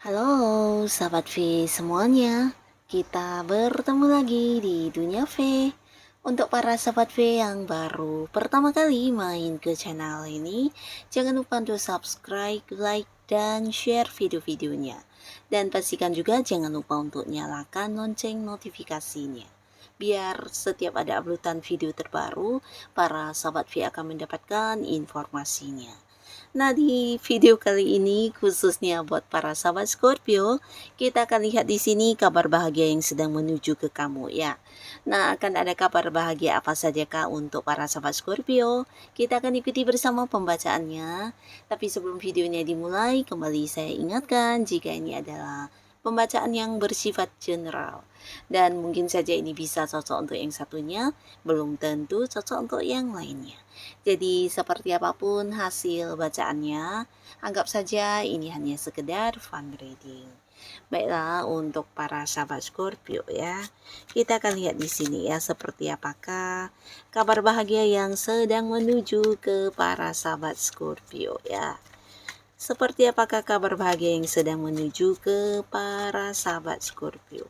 Halo, sahabat V semuanya. Kita bertemu lagi di Dunia V. Untuk para sahabat V yang baru pertama kali main ke channel ini, jangan lupa untuk subscribe, like, dan share video-videonya. Dan pastikan juga jangan lupa untuk nyalakan lonceng notifikasinya. Biar setiap ada uploadan video terbaru, para sahabat V akan mendapatkan informasinya. Nah, di video kali ini khususnya buat para sahabat Scorpio, kita akan lihat di sini kabar bahagia yang sedang menuju ke kamu ya. Nah, akan ada kabar bahagia apa saja Kak untuk para sahabat Scorpio? Kita akan ikuti bersama pembacaannya. Tapi sebelum videonya dimulai, kembali saya ingatkan jika ini adalah pembacaan yang bersifat general. Dan mungkin saja ini bisa cocok untuk yang satunya, belum tentu cocok untuk yang lainnya. Jadi seperti apapun hasil bacaannya, anggap saja ini hanya sekedar fun reading. Baiklah, untuk para sahabat Scorpio ya, kita akan lihat di sini ya seperti apakah kabar bahagia yang sedang menuju ke para sahabat Scorpio ya. Seperti apakah kabar bahagia yang sedang menuju ke para sahabat Scorpio?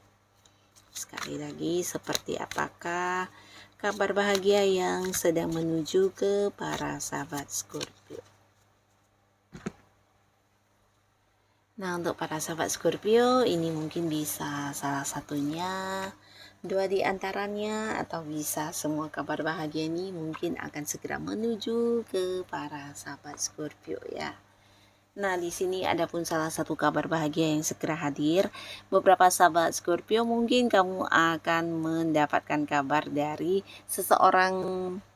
Sekali lagi, seperti apakah kabar bahagia yang sedang menuju ke para sahabat Scorpio? Nah, untuk para sahabat Scorpio, ini mungkin bisa salah satunya, dua di antaranya, atau bisa semua kabar bahagia ini mungkin akan segera menuju ke para sahabat Scorpio ya. Nah, di sini ada pun salah satu kabar bahagia yang segera hadir. Beberapa sahabat Scorpio mungkin kamu akan mendapatkan kabar dari seseorang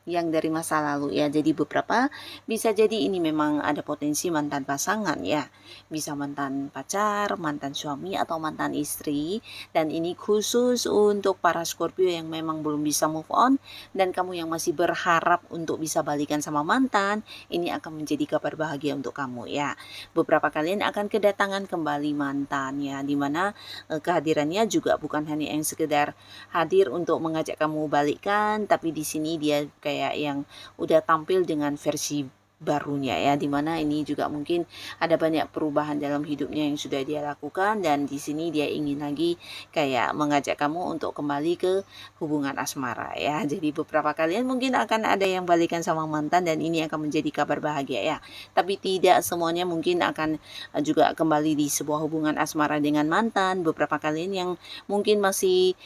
yang dari masa lalu ya. Jadi beberapa bisa jadi ini memang ada potensi mantan pasangan ya. Bisa mantan pacar, mantan suami, atau mantan istri. Dan ini khusus untuk para Scorpio yang memang belum bisa move on. Dan kamu yang masih berharap untuk bisa balikan sama mantan, ini akan menjadi kabar bahagia untuk kamu ya. Beberapa kalian akan kedatangan kembali mantan ya, dimana kehadirannya juga bukan hanya yang sekedar hadir untuk mengajak kamu balikan, tapi di sini dia kayak yang udah tampil dengan versi barunya ya, dimana ini juga mungkin ada banyak perubahan dalam hidupnya yang sudah dia lakukan, dan di sini dia ingin lagi kayak mengajak kamu untuk kembali ke hubungan asmara ya. Jadi beberapa kalian mungkin akan ada yang balikan sama mantan, dan ini akan menjadi kabar bahagia ya. Tapi tidak semuanya mungkin akan juga kembali di sebuah hubungan asmara dengan mantan. Beberapa kalian yang mungkin masih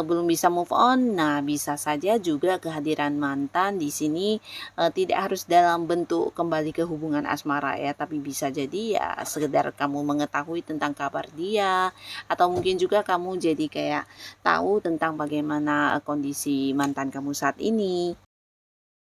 belum bisa move on, nah bisa saja juga kehadiran mantan di sini tidak harus dalam bentuk kembali ke hubungan asmara ya, tapi bisa jadi ya sekedar kamu mengetahui tentang kabar dia, atau mungkin juga kamu jadi kayak tahu tentang bagaimana kondisi mantan kamu saat ini.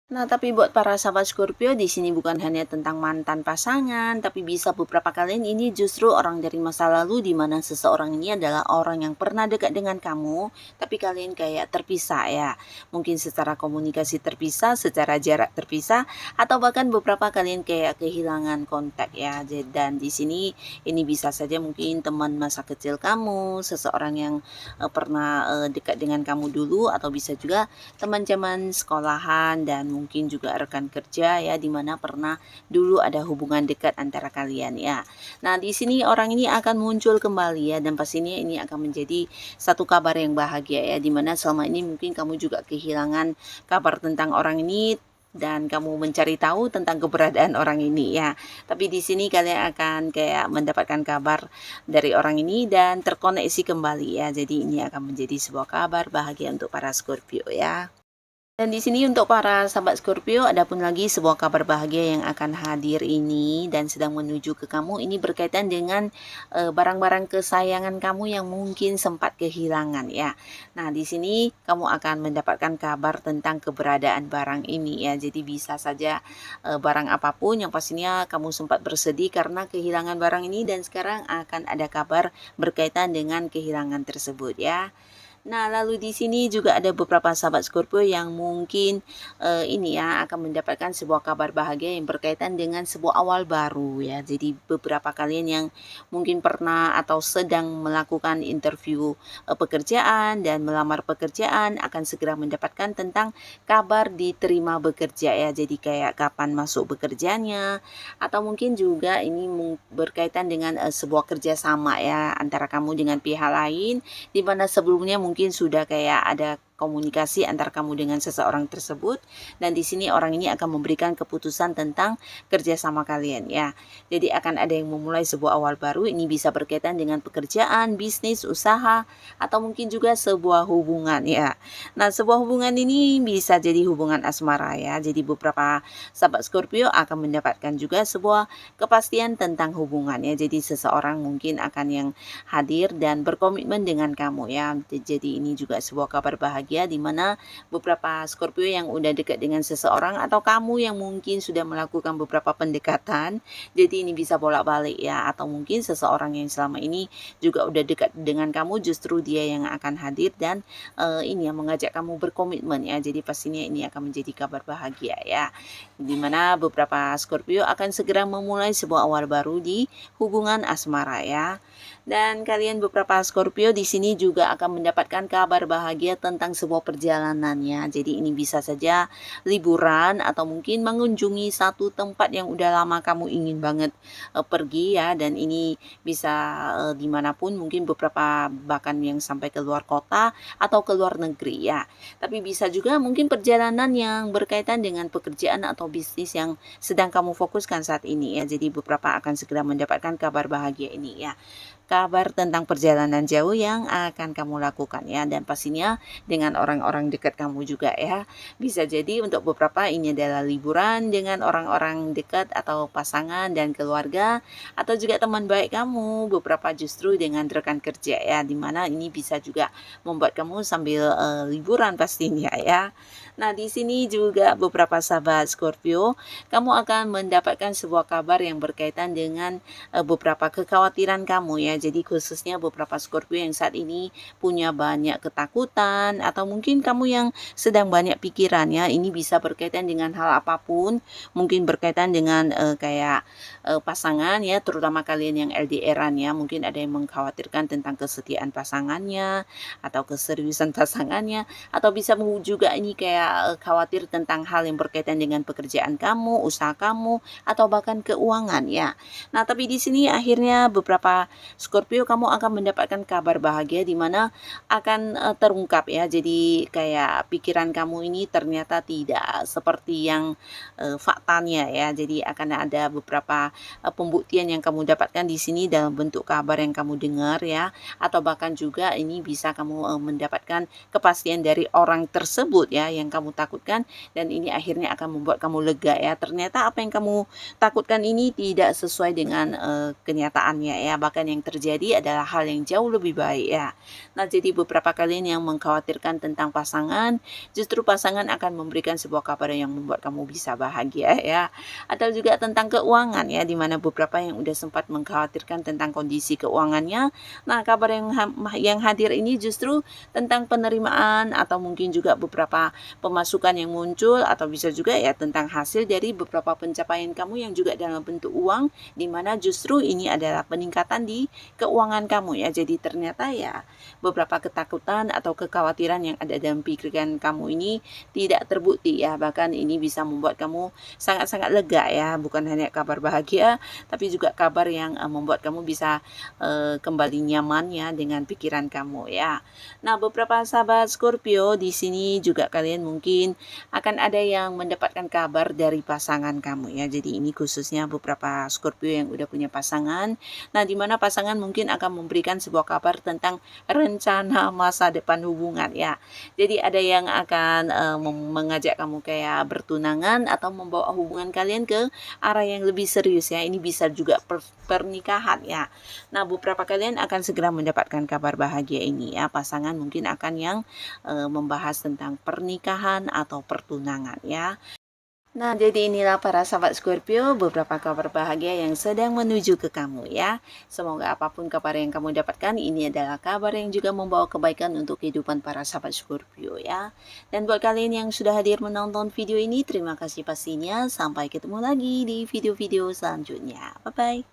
Nah, tapi buat para sahabat Scorpio, di sini bukan hanya tentang mantan pasangan, tapi bisa beberapa kalian ini justru orang dari masa lalu, di mana seseorang ini adalah orang yang pernah dekat dengan kamu, tapi kalian kayak terpisah ya. Mungkin secara komunikasi terpisah, secara jarak terpisah, atau bahkan beberapa kalian kayak kehilangan kontak ya. Dan di sini ini bisa saja mungkin teman masa kecil kamu, seseorang yang pernah dekat dengan kamu dulu, atau bisa juga teman zaman sekolahan, dan mungkin juga rekan kerja ya, dimana pernah dulu ada hubungan dekat antara kalian ya. Nah, di sini orang ini akan muncul kembali ya, dan pastinya ini akan menjadi satu kabar yang bahagia ya, dimana selama ini mungkin kamu juga kehilangan kabar tentang orang ini, dan kamu mencari tahu tentang keberadaan orang ini ya. Tapi di sini kalian akan kayak mendapatkan kabar dari orang ini dan terkoneksi kembali ya. Jadi ini akan menjadi sebuah kabar bahagia untuk para Scorpio ya. Dan di sini untuk para sahabat Scorpio, ada pun lagi sebuah kabar bahagia yang akan hadir ini dan sedang menuju ke kamu. Ini berkaitan dengan barang-barang kesayangan kamu yang mungkin sempat kehilangan ya. Nah, di sini kamu akan mendapatkan kabar tentang keberadaan barang ini ya. Jadi bisa saja barang apapun yang pastinya kamu sempat bersedih karena kehilangan barang ini dan sekarang akan ada kabar berkaitan dengan kehilangan tersebut ya. Nah, lalu di sini juga ada beberapa sahabat Scorpio yang mungkin ini ya akan mendapatkan sebuah kabar bahagia yang berkaitan dengan sebuah awal baru ya. Jadi beberapa kalian yang mungkin pernah atau sedang melakukan interview pekerjaan dan melamar pekerjaan akan segera mendapatkan tentang kabar diterima bekerja ya. Jadi kayak kapan masuk bekerjanya atau mungkin juga ini berkaitan dengan sebuah kerjasama ya antara kamu dengan pihak lain di mana sebelumnya mungkin sudah kayak ada komunikasi antara kamu dengan seseorang tersebut dan di sini orang ini akan memberikan keputusan tentang kerjasama kalian ya. Jadi akan ada yang memulai sebuah awal baru, ini bisa berkaitan dengan pekerjaan, bisnis, usaha atau mungkin juga sebuah hubungan ya. Nah, sebuah hubungan ini bisa jadi hubungan asmara ya. Jadi beberapa sahabat Scorpio akan mendapatkan juga sebuah kepastian tentang hubungan ya. Jadi seseorang mungkin akan yang hadir dan berkomitmen dengan kamu ya. Jadi ini juga sebuah kabar bahagia di mana beberapa Scorpio yang udah dekat dengan seseorang atau kamu yang mungkin sudah melakukan beberapa pendekatan. Jadi ini bisa bolak-balik ya, atau mungkin seseorang yang selama ini juga udah dekat dengan kamu justru dia yang akan hadir dan ini yang mengajak kamu berkomitmen ya. Jadi pastinya ini akan menjadi kabar bahagia ya. Di mana beberapa Scorpio akan segera memulai sebuah awal baru di hubungan asmara ya. Dan kalian beberapa Scorpio di sini juga akan mendapatkan kabar bahagia tentang sebuah perjalanannya. Jadi ini bisa saja liburan atau mungkin mengunjungi satu tempat yang udah lama kamu ingin banget pergi ya. Dan ini bisa dimanapun, mungkin beberapa bahkan yang sampai ke luar kota atau ke luar negeri ya. Tapi bisa juga mungkin perjalanan yang berkaitan dengan pekerjaan atau bisnis yang sedang kamu fokuskan saat ini ya. Jadi beberapa akan segera mendapatkan kabar bahagia ini ya. Kabar tentang perjalanan jauh yang akan kamu lakukan ya, dan pastinya dengan orang-orang dekat kamu juga ya. Bisa jadi untuk beberapa ini adalah liburan dengan orang-orang dekat atau pasangan dan keluarga atau juga teman baik kamu, beberapa justru dengan rekan kerja ya, dimana ini bisa juga membuat kamu sambil liburan pastinya ya. Nah, di sini juga beberapa sahabat Scorpio, kamu akan mendapatkan sebuah kabar yang berkaitan dengan beberapa kekhawatiran kamu ya. Jadi khususnya beberapa Scorpio yang saat ini punya banyak ketakutan atau mungkin kamu yang sedang banyak pikiran ya. Ini bisa berkaitan dengan hal apapun, mungkin berkaitan dengan kayak pasangan ya, terutama kalian yang LDR-an ya. Mungkin ada yang mengkhawatirkan tentang kesetiaan pasangannya atau keseriusan pasangannya, atau bisa juga ini kayak khawatir tentang hal yang berkaitan dengan pekerjaan kamu, usaha kamu atau bahkan keuangan ya. Nah, tapi di sini akhirnya beberapa Scorpio kamu akan mendapatkan kabar bahagia di mana akan terungkap ya. Jadi kayak pikiran kamu ini ternyata tidak seperti yang faktanya ya. Jadi akan ada beberapa pembuktian yang kamu dapatkan di sini dalam bentuk kabar yang kamu dengar ya, atau bahkan juga ini bisa kamu mendapatkan kepastian dari orang tersebut ya yang kamu takutkan, dan ini akhirnya akan membuat kamu lega ya. Ternyata apa yang kamu takutkan ini tidak sesuai dengan kenyataannya ya, bahkan yang terjadi adalah hal yang jauh lebih baik ya. Nah, jadi beberapa kalian yang mengkhawatirkan tentang pasangan, justru pasangan akan memberikan sebuah kabar yang membuat kamu bisa bahagia ya. Atau juga tentang keuangan ya, dimana beberapa yang udah sempat mengkhawatirkan tentang kondisi keuangannya. Nah, kabar yang hadir ini justru tentang penerimaan atau mungkin juga beberapa pemasukan yang muncul, atau bisa juga ya tentang hasil dari beberapa pencapaian kamu yang juga dalam bentuk uang, di mana justru ini adalah peningkatan di keuangan kamu ya. Jadi ternyata ya beberapa ketakutan atau kekhawatiran yang ada dalam pikiran kamu ini tidak terbukti ya, bahkan ini bisa membuat kamu sangat-sangat lega ya. Bukan hanya kabar bahagia, tapi juga kabar yang membuat kamu bisa kembali nyaman ya dengan pikiran kamu ya. Nah, beberapa sahabat Scorpio di sini juga kalian mungkin akan ada yang mendapatkan kabar dari pasangan kamu ya. Jadi ini khususnya beberapa Scorpio yang udah punya pasangan. Nah, di mana pasangan mungkin akan memberikan sebuah kabar tentang rencana masa depan hubungan ya. Jadi ada yang akan mengajak kamu kayak bertunangan atau membawa hubungan kalian ke arah yang lebih serius ya. Ini bisa juga pernikahan ya. Nah, beberapa kalian akan segera mendapatkan kabar bahagia ini ya. Pasangan mungkin akan yang membahas tentang pernikahan atau pertunangan ya. Nah, jadi inilah para sahabat Scorpio, beberapa kabar bahagia yang sedang menuju ke kamu ya. Semoga apapun kabar yang kamu dapatkan, ini adalah kabar yang juga membawa kebaikan untuk kehidupan para sahabat Scorpio ya. Dan buat kalian yang sudah hadir menonton video ini, terima kasih pastinya. Sampai ketemu lagi di video-video selanjutnya. Bye-bye.